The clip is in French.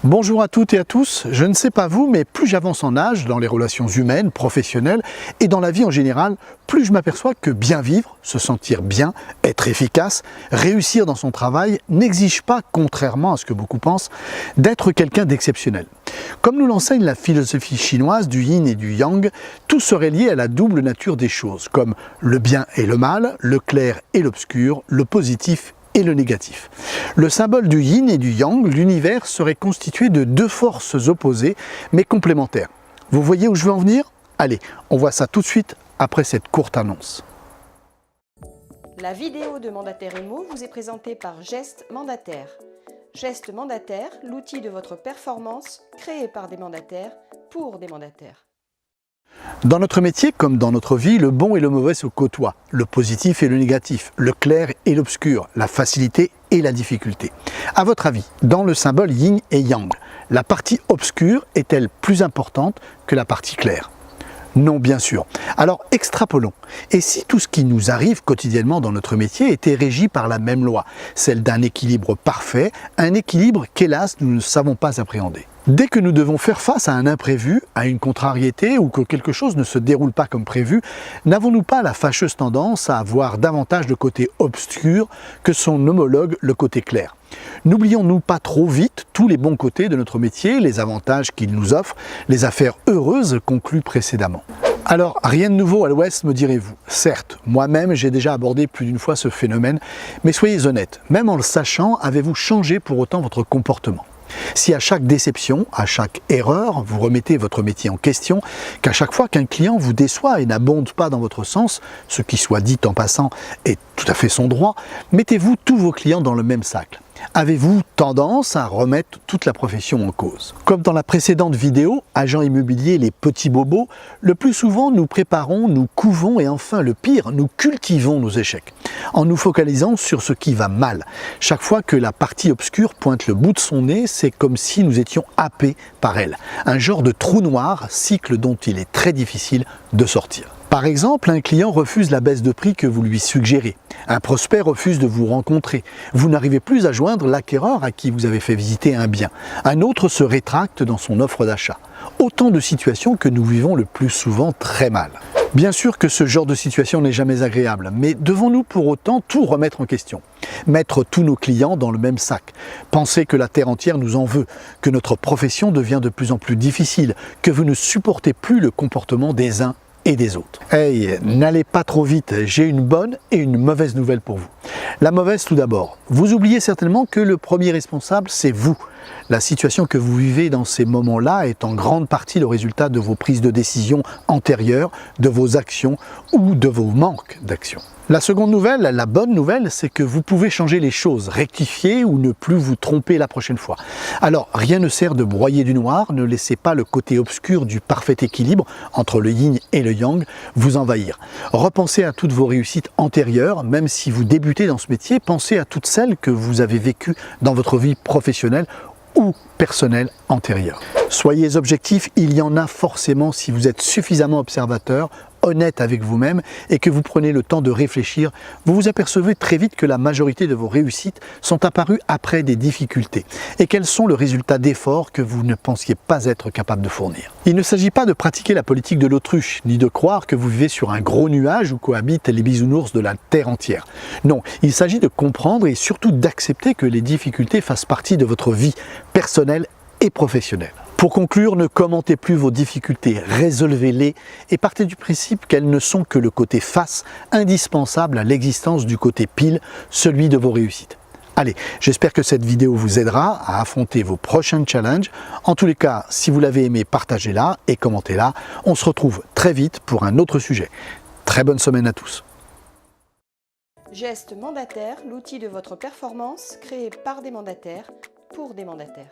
Bonjour à toutes et à tous, je ne sais pas vous, mais plus j'avance en âge dans les relations humaines, professionnelles et dans la vie en général, plus je m'aperçois que bien vivre, se sentir bien, être efficace, réussir dans son travail n'exige pas, contrairement à ce que beaucoup pensent, d'être quelqu'un d'exceptionnel. Comme nous l'enseigne la philosophie chinoise du yin et du yang, tout serait lié à la double nature des choses, comme le bien et le mal, le clair et l'obscur, le positif et le négatif. Le symbole du yin et du yang, l'univers, serait constitué de deux forces opposées mais complémentaires. Vous voyez où je veux en venir? Allez, on voit ça tout de suite après cette courte annonce. La vidéo de Mandataire Imo vous est présentée par Geste Mandataire. Geste Mandataire, l'outil de votre performance créé par des mandataires pour des mandataires. Dans notre métier, comme dans notre vie, le bon et le mauvais se côtoient, le positif et le négatif, le clair et l'obscur, la facilité et la difficulté. À votre avis, dans le symbole yin et yang, la partie obscure est-elle plus importante que la partie claire? Non, bien sûr. Alors extrapolons. Et si tout ce qui nous arrive quotidiennement dans notre métier était régi par la même loi, celle d'un équilibre parfait, un équilibre qu'hélas nous ne savons pas appréhender? Dès que nous devons faire face à un imprévu, à une contrariété ou que quelque chose ne se déroule pas comme prévu, n'avons-nous pas la fâcheuse tendance à avoir davantage le côté obscur que son homologue le côté clair? N'oublions-nous pas trop vite tous les bons côtés de notre métier, les avantages qu'il nous offre, les affaires heureuses conclues précédemment? Alors, rien de nouveau à l'Ouest, me direz-vous. Certes, moi-même j'ai déjà abordé plus d'une fois ce phénomène, mais soyez honnêtes, même en le sachant, avez-vous changé pour autant votre comportement? Si à chaque déception, à chaque erreur, vous remettez votre métier en question, qu'à chaque fois qu'un client vous déçoit et n'abonde pas dans votre sens, ce qui soit dit en passant est tout à fait son droit, mettez-vous tous vos clients dans le même sac. Avez-vous tendance à remettre toute la profession en cause? Comme dans la précédente vidéo, agent immobilier les petits bobos, le plus souvent nous préparons, nous couvons et enfin le pire, nous cultivons nos échecs, en nous focalisant sur ce qui va mal. Chaque fois que la partie obscure pointe le bout de son nez, c'est comme si nous étions happés par elle. Un genre de trou noir, cycle dont il est très difficile de sortir. Par exemple, un client refuse la baisse de prix que vous lui suggérez. Un prospect refuse de vous rencontrer. Vous n'arrivez plus à joindre l'acquéreur à qui vous avez fait visiter un bien. Un autre se rétracte dans son offre d'achat. Autant de situations que nous vivons le plus souvent très mal. Bien sûr que ce genre de situation n'est jamais agréable, mais devons-nous pour autant tout remettre en question? Mettre tous nos clients dans le même sac? Penser que la terre entière nous en veut? Que notre profession devient de plus en plus difficile? Que vous ne supportez plus le comportement des uns et des autres? Hey, n'allez pas trop vite, j'ai une bonne et une mauvaise nouvelle pour vous. La mauvaise tout d'abord, vous oubliez certainement que le premier responsable, c'est vous. La situation que vous vivez dans ces moments-là est en grande partie le résultat de vos prises de décision antérieures, de vos actions ou de vos manques d'action. La seconde nouvelle, la bonne nouvelle, c'est que vous pouvez changer les choses, rectifier ou ne plus vous tromper la prochaine fois. Alors, rien ne sert de broyer du noir, ne laissez pas le côté obscur du parfait équilibre entre le yin et le yang vous envahir. Repensez à toutes vos réussites antérieures, même si vous débutez dans ce métier, pensez à toutes celles que vous avez vécues dans votre vie professionnelle ou personnelle antérieure. Soyez objectifs, il y en a forcément si vous êtes suffisamment observateur, honnête avec vous-même et que vous prenez le temps de réfléchir, vous vous apercevez très vite que la majorité de vos réussites sont apparues après des difficultés et qu'elles sont le résultat d'efforts que vous ne pensiez pas être capable de fournir. Il ne s'agit pas de pratiquer la politique de l'autruche, ni de croire que vous vivez sur un gros nuage où cohabitent les bisounours de la terre entière. Non, il s'agit de comprendre et surtout d'accepter que les difficultés fassent partie de votre vie personnelle et professionnelle. Pour conclure, ne commentez plus vos difficultés, résolvez-les et partez du principe qu'elles ne sont que le côté face indispensable à l'existence du côté pile, celui de vos réussites. Allez, j'espère que cette vidéo vous aidera à affronter vos prochains challenges. En tous les cas, si vous l'avez aimé, partagez-la et commentez-la. On se retrouve très vite pour un autre sujet. Très bonne semaine à tous. Geste Mandataire, l'outil de votre performance créé par des mandataires pour des mandataires.